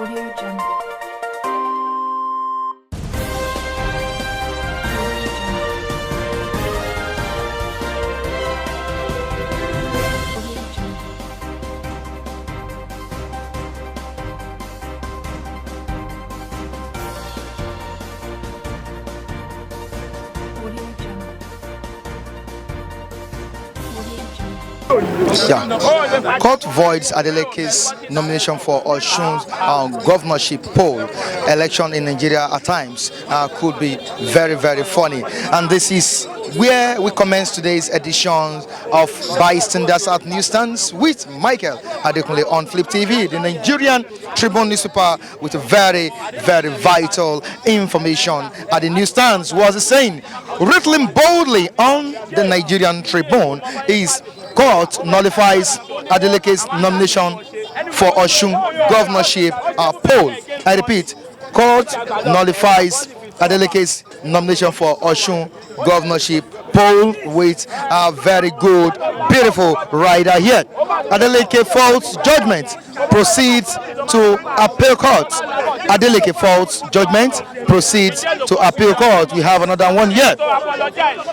Audio Jungle. Yeah. Court voids Adeleke'S nomination for Osun's governorship poll. Election in Nigeria at times could be very, very funny. And this is where we commence today's edition of Bystanders at Newsstands with Michael Adekunle on Flip TV, the Nigerian Tribune newspaper, with very, very vital information at the newsstands. Was the saying, written boldly on the Nigerian Tribune is court nullifies Adeleke'S nomination for Osun governorship poll. I repeat, court nullifies Adeleke'S nomination for Osun governorship poll with a very good, beautiful rider here. Adeleke faults judgment, proceeds to appeal court. Adeleke faults judgment, proceeds to appeal court. We have another one here.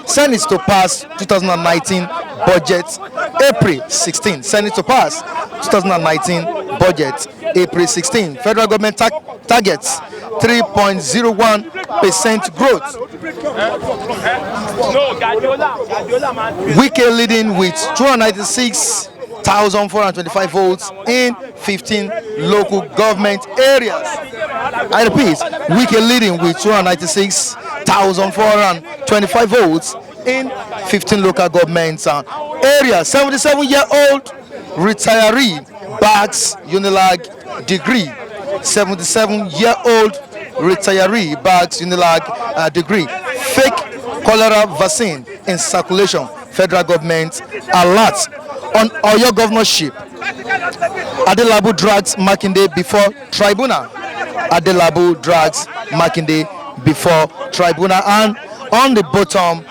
Senate to pass 2019 budget April 16. Senate to pass 2019 budget April 16. Federal government targets 3.01% growth. Wike leading with 296,425 votes in 15 local government areas. I repeat, Wike leading with 296,425 votes in 15 local government areas. 77-year-old retiree bags Unilag degree. 77-year-old retiree bags Unilag degree. Fake cholera vaccine in circulation. Federal government alert on Oyo governorship. Adelabu drags Makinde before tribunal. Adelabu drags Makinde before tribunal. And on the bottom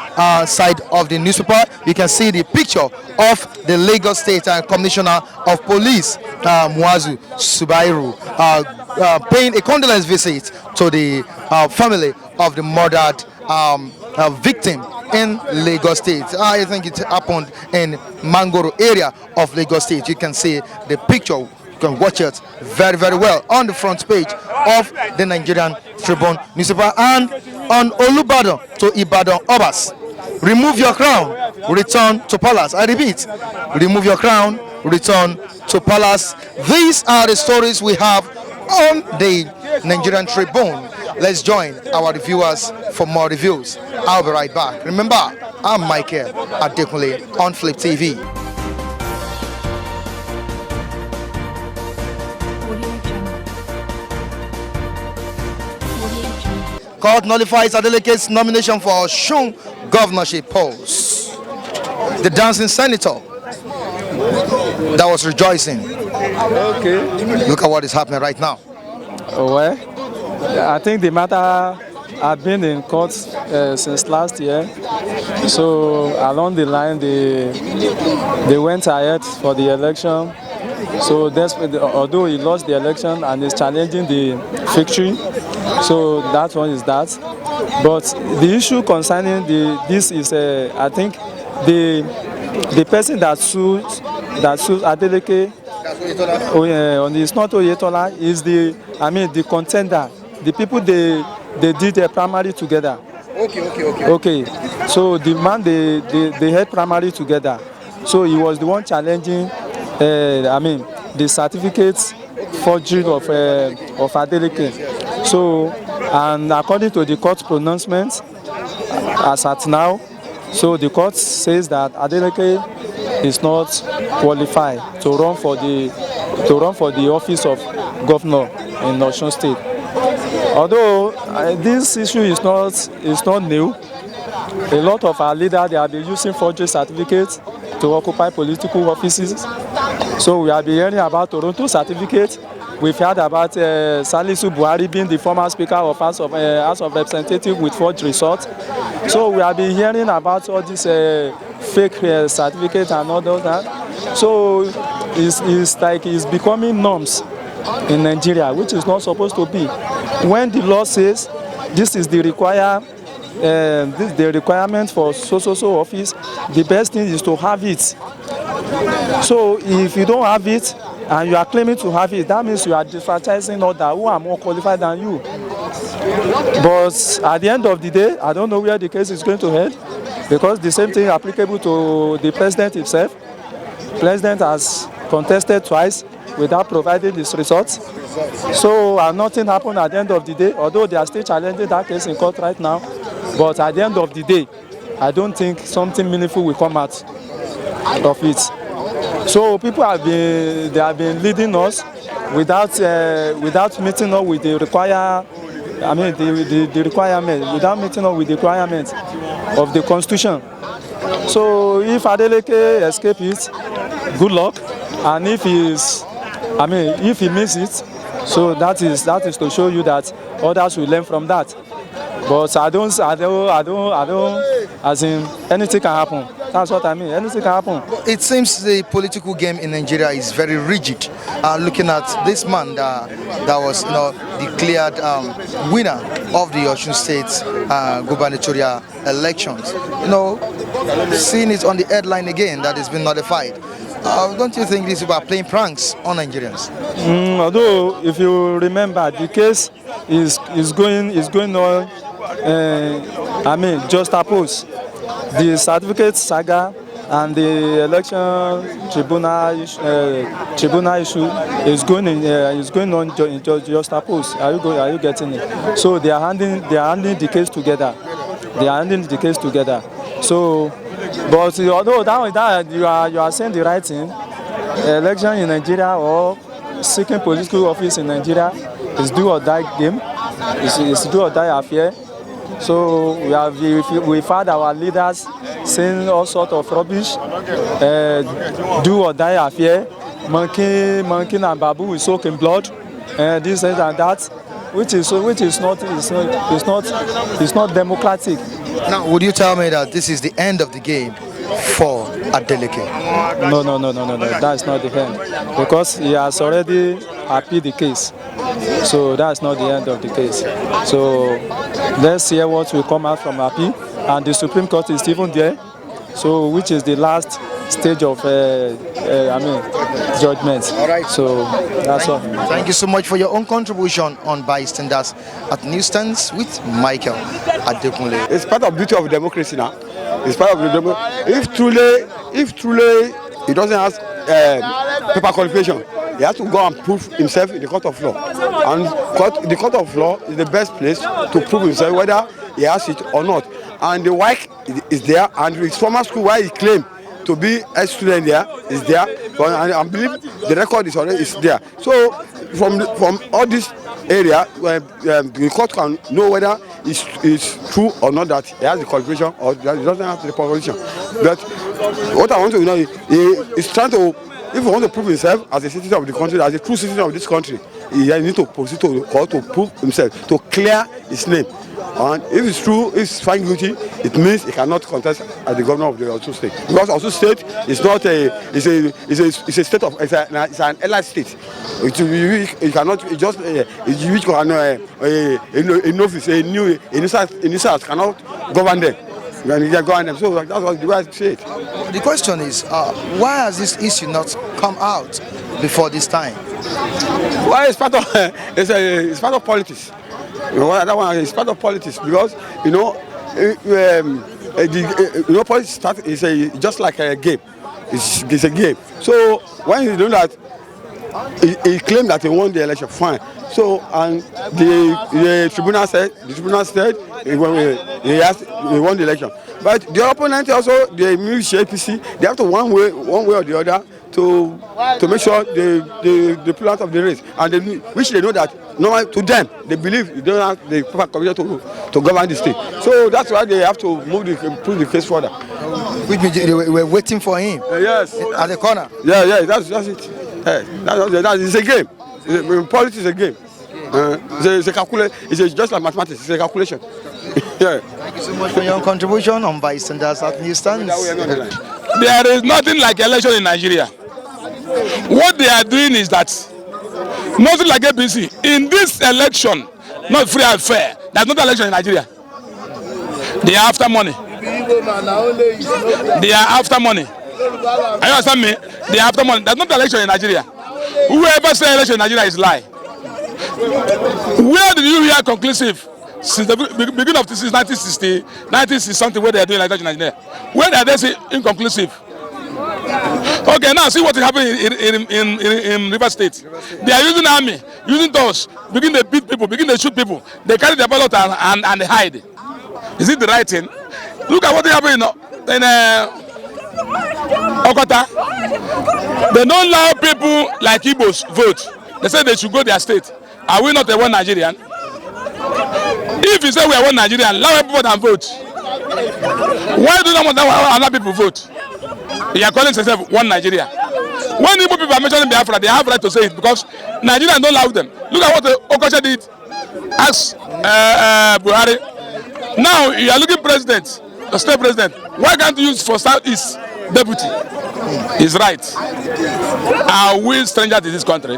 side of the newspaper, you can see the picture of the Lagos State Commissioner of Police, Muazu Subairu, paying a condolence visit to the family of the murdered victim in Lagos State. I think it happened in Mangoro area of Lagos State. You can see the picture. You can watch it very, very well on the front page of the Nigerian Tribune newspaper. And on Olubadan to Ibadan Obas, remove your crown, return to palace. I repeat, remove your crown, return to palace. These are the stories we have on the Nigerian Tribune. Let's join our reviewers for more reviews. I'll be right back. Remember, I'm Michael Adekunle on Flip TV. Court nullifies Adeleke'S nomination for Osun governorship post. The dancing senator that was rejoicing. Okay. Look at what is happening right now. Well, I think the matter had been in court since last year. So along the line, they went ahead for the election. So although he lost the election and is challenging the victory, so that one is that. But the issue concerning this is, I think, the person that sues Adeleke, it's not Oyetola, is the contender. The people they did a primary together. Okay. So the man they had primary together. So he was the one challenging. The certificates forgery of Adeleke. So, and according to the court pronouncement, as at now, so the court says that Adeleke is not qualified to run for the office of governor in Osun State. Although this issue is not new, a lot of our leaders they have been using forgery certificates to occupy political offices. So we have been hearing about Toronto certificate. We've heard about Salisu Buhari being the former Speaker of House of Representatives with forged result. So we have been hearing about all these fake certificates and all those. So it's like it's becoming norms in Nigeria, which is not supposed to be. When the law says this is the requirement for so office, the best thing is to have it. So if you don't have it and you are claiming to have it, that means you are disfranchising others who are more qualified than you. But at the end of the day, I don't know where the case is going to head, because the same thing is applicable to the president himself. President has contested twice without providing his results. So nothing happened at the end of the day, although they are still challenging that case in court right now. But at the end of the day, I don't think something meaningful will come out of it. So people have been leading us without meeting up with the requirement, without meeting up with the requirements of the Constitution. So if Adeleke escapes it, good luck. And if he misses it, so that is to show you that others will learn from that. But I don't, as in, anything can happen. That's what I mean, anything can happen. It seems the political game in Nigeria is very rigid. Looking at this man that was declared winner of the Osun State gubernatorial elections. Seeing it on the headline again that it's been nullified. Don't you think these people are playing pranks on Nigerians? Although, if you remember, the case is going on. Just oppose the certificate saga and the election tribunal issue is going on just oppose. Are you getting it? So they are handling the case together. So, but although that you are saying the right thing, election in Nigeria or seeking political office in Nigeria is do or die game. It's do or die affair. So we've had our leaders saying all sorts of rubbish, do or die affair, monkey and babu will soak in blood, this and that, which is not democratic. Now, would you tell me that this is the end of the game for Adeleke? No, that's not the end, because he has already appealed the case. So that's not the end of the case. So let's hear what will come out from appeal, and the Supreme Court is even there. So which is the last stage of judgment. All right. So that's all. Thank you so much for your own contribution on Bystanders at Newsstands with Michael Adekunle. It's part of the beauty of democracy now. It's part of the democracy. If truly he doesn't have paper qualification, he has to go and prove himself in the court of law. And the court of law is the best place to prove himself whether he has it or not. And the WAEC is there, and his former school where he claimed to be a student there is there. But I believe the record is there. So from all this area, the court can know whether it's true or not that he has the qualification or that he doesn't have the qualification. But what I want to know is trying to, if he wants to prove himself as a citizen of the country, as a true citizen of this country, he needs to proceed to court to prove himself, to clear his name. And if it's true, if he's found guilty, it means he cannot contest as the governor of the Osun State. Because Osun State is not it's a state of, it's an allied state. You cannot just a novice, a new cannot govern them. So that's what the way I say it. The question is, why has this issue not come out before this time? Well, it's part of it's part of politics. That one is part of politics, because politics is just like a game. It's a game. So when you know that he claimed that he won the election, fine. So and the tribunal said he won the election. But the opponent also, the APC, they have to one way or the other to make sure they pull out of the race, and which they know that to them they believe they don't have the proper commission to govern the state. So that's why they have to push the case further. Which means they were waiting for him. Yes. At the corner. Yeah, that's it. It's a game. Politics is a game. It's a calculation. It's just like mathematics. It's a calculation. Yeah. Thank you so much for your contribution on Bystanders at Newsstands. There is nothing like election in Nigeria. What they are doing is that Nothing like APC. In this election, not free and fair. There's not election in Nigeria. They are after money. They are after money. Are you understand me? They are after money. There's not election in Nigeria. Whoever says election in Nigeria is lie. Where did you hear conclusive? Since the beginning of this is 1960 something where they are doing like that in Nigeria. Where are they say inconclusive? Okay, now see what is happening in River State. They are using army, using doors, begin to beat people, begin to shoot people. They carry their ballot and they hide. Is it the right thing? Look at what is happening in Okota. They don't allow people like Igbos vote. They say they should go their state. Are we not a one Nigerian? If you say we are one Nigerian, allow people and vote. Why do you not want other people vote? You are calling yourself one Nigeria. When Igbo people are mentioning Biafra, they have right to say it because Nigerians don't allow them. Look at what Okocha did. Ask Buhari. Now you are looking president, the state president. Why can't you use for Southeast deputy? He's right. Are we strangers to this country?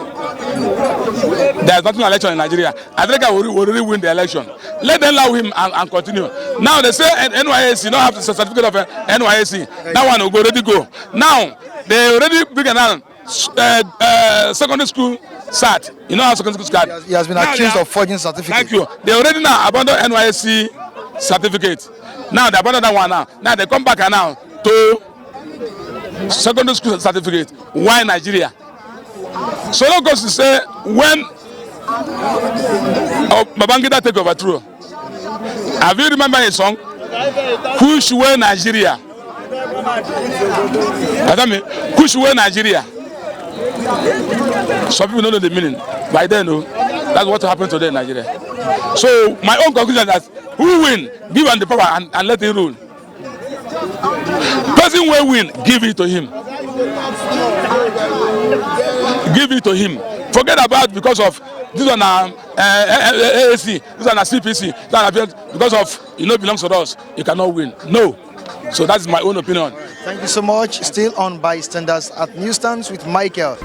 There's nothing election in Nigeria. Adeleke will really win the election. Let them allow him and continue. Now they say NYSC, don't have the certificate of NYSC. That one will already go. Now they already began secondary school SAT. You know how secondary school SAT? He has been accused of forging certificates. Thank you. They already now abandoned NYSC certificate. Now they abandoned that one now. Now they come back and now to secondary school certificate. Why Nigeria? So long goes to say when Babangida take over through. Have you remember his song? Push away Nigeria. Push away Nigeria. Some people don't know the meaning. By then, no, that's what happened today in Nigeria. So my own conclusion is that who win, give him the power and let him rule. Person will win, give it to him. Give it to him. Forget about because of this one AAC, this one CPC, because of belongs to us, you cannot win. No. So that's my own opinion. Thank you so much. Still on Bystanders at Newsstands with Michael.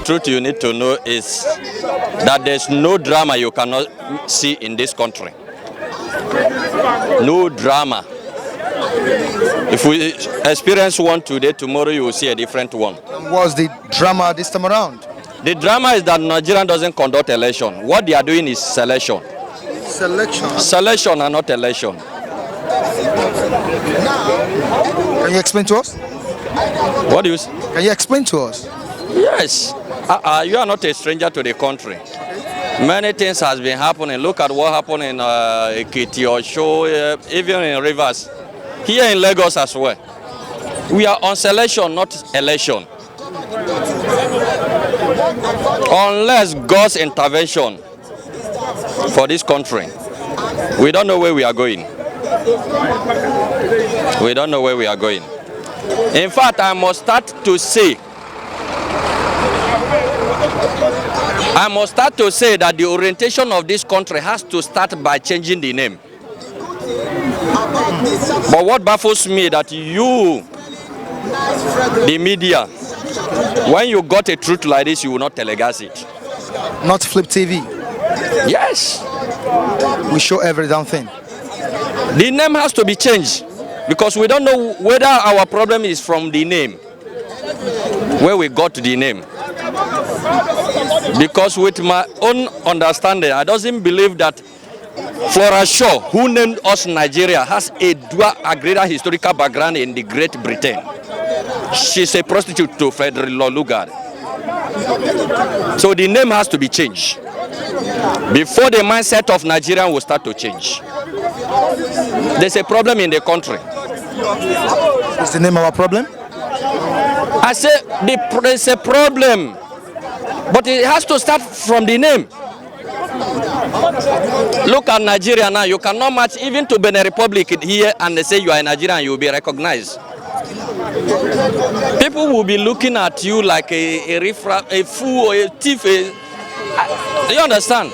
Truth you need to know is that there's no drama you cannot see in this country. No drama. If we experience one today, tomorrow you will see a different one. What's the drama this time around? The drama is that Nigeria doesn't conduct election. What they are doing is selection. Selection? Selection and not election. Can you explain to us? What do you say? Can you explain to us? Yes. You are not a stranger to the country. Many things has been happening. Look at what happened in Ekiti, Osun, even in Rivers. Here in Lagos as well. We are on selection, not election. Unless God's intervention for this country, we don't know where we are going. We don't know where we are going. In fact, I must start to say that the orientation of this country has to start by changing the name. But what baffles me that you, the media, when you got a truth like this, you will not telecast it. Not Flip TV. Yes. We show every damn thing. The name has to be changed because we don't know whether our problem is from the name, where we got the name. Because with my own understanding, I don't believe that Flora Shaw, who named us Nigeria, has a greater historical background in the Great Britain. She's a prostitute to Federal Lugard. So the name has to be changed before the mindset of Nigerian will start to change. There's a problem in the country. Is the name our problem? I say there's a problem, but it has to start from the name. Look at Nigeria now. You cannot match even to Benin Republic here and they say you are a Nigerian, you will be recognized. People will be looking at you like a fool or a thief. Do you understand?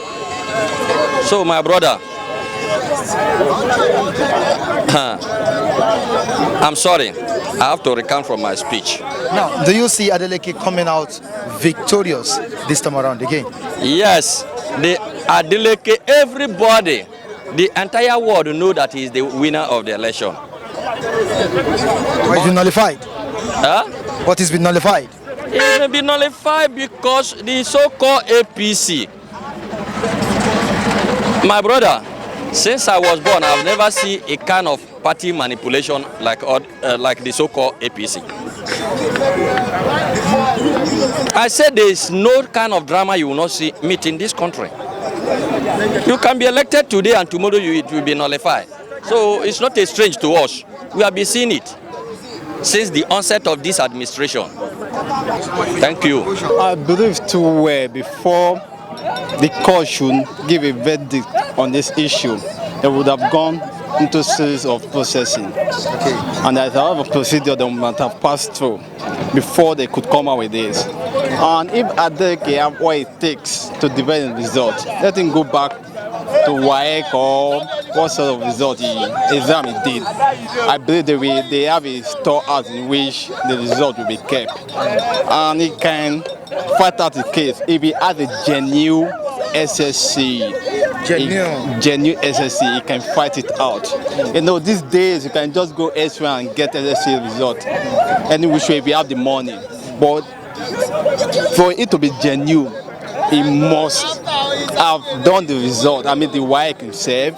So my brother, I'm sorry, I have to recount from my speech. Now, do you see Adeleke coming out victorious this time around again? Yes, the Adeleke, everybody, the entire world know that he is the winner of the election. What has been nullified? Huh? What has been nullified? It may be nullified because the so-called APC. My brother, since I was born, I've never seen a kind of party manipulation like the so-called APC. I said there is no kind of drama you will not see meet in this country. You can be elected today and tomorrow it will be nullified. So it's not a strange to us. We have been seeing it since the onset of this administration. Thank you. I believe too before the court should give a verdict on this issue, they would have gone into a series of processing. Okay. And there's a lot of procedure they might have passed through before they could come out with this. And if Adeleke have what it takes to develop the result, let him go back to WAEC or what sort of result exam he did. I believe they have a storehouse in which the result will be kept. And he can fight out the case if he has a genuine SSC. Genuine SSC, he can fight it out. You know, these days you can just go elsewhere and get SSC result. Any which way if you have the money. But for it to be genuine, he must have done the result, I mean the WAEC himself,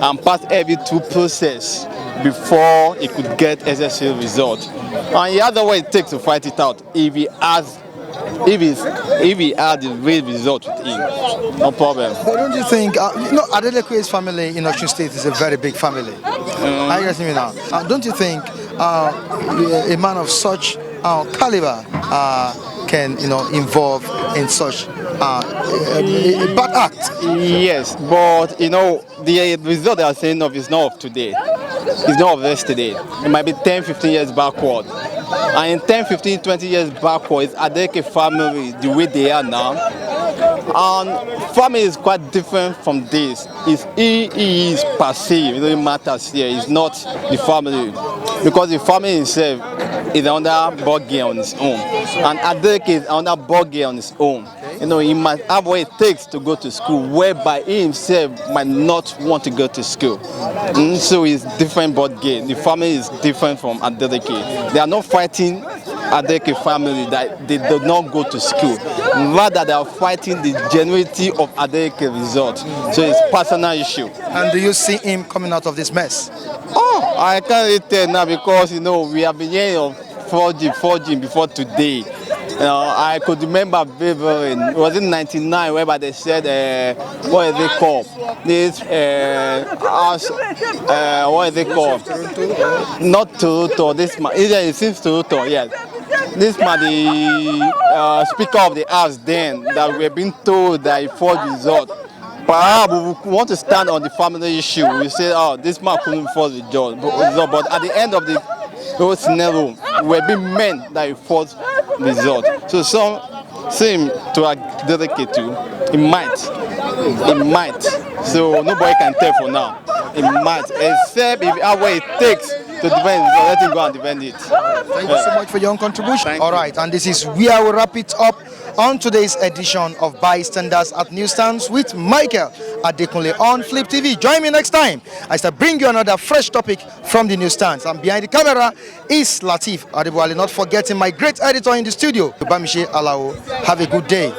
and passed every two process before he could get SSC result. And he has what it takes to fight it out if he had the real result with him. No problem. But don't you think, Adeleke'S family in Osun State is a very big family. Are you getting me now? Don't you think a man of such caliber can, involve in such a bad act? Yes, but the result they are saying of is not of today. It's not of yesterday. It might be 10, 15 years backward. And in 10, 15, 20 years backwards, Adeleke family, the way they are now, and family is quite different from this. He is passive, it doesn't matter here, it's not the family. Because the family himself is another ball game on his own. And Adeleke is another ball game on his own. He must have what it takes to go to school, whereby he himself might not want to go to school. So it's different ball game. The family is different from Adeleke. They are not fighting Adeleke family that they do not go to school. Rather, they are fighting the genuinity of Adeleke result. So it's a personal issue. And do you see him coming out of this mess? Oh, I can't really tell now because, we have been hearing of 4G before today. I could remember very, it was in '99 whereby they said, what is it called? This what is it called? Not Toronto, this man, it seems Toronto, yes. This man, the Speaker of the House then, that we have been told that he forged result. Perhaps we want to stand on the family issue. We say, this man couldn't forge the result. But at the end of the whole scenario, we have been meant that he forged result. So some seem to Adeleke to, it might. So nobody can tell for now. It might, except if you have what it takes to defend it, let him go and defend it. Thank you so much for your contribution. All right, and this is where we wrap it up on today's edition of Bystanders at Newsstands with Michael Adekunle on Flip TV. Join me next time as I bring you another fresh topic from the newsstands. And behind the camera is Latif Adebwale, not forgetting my great editor in the studio, Bamishe Alao. Have a good day.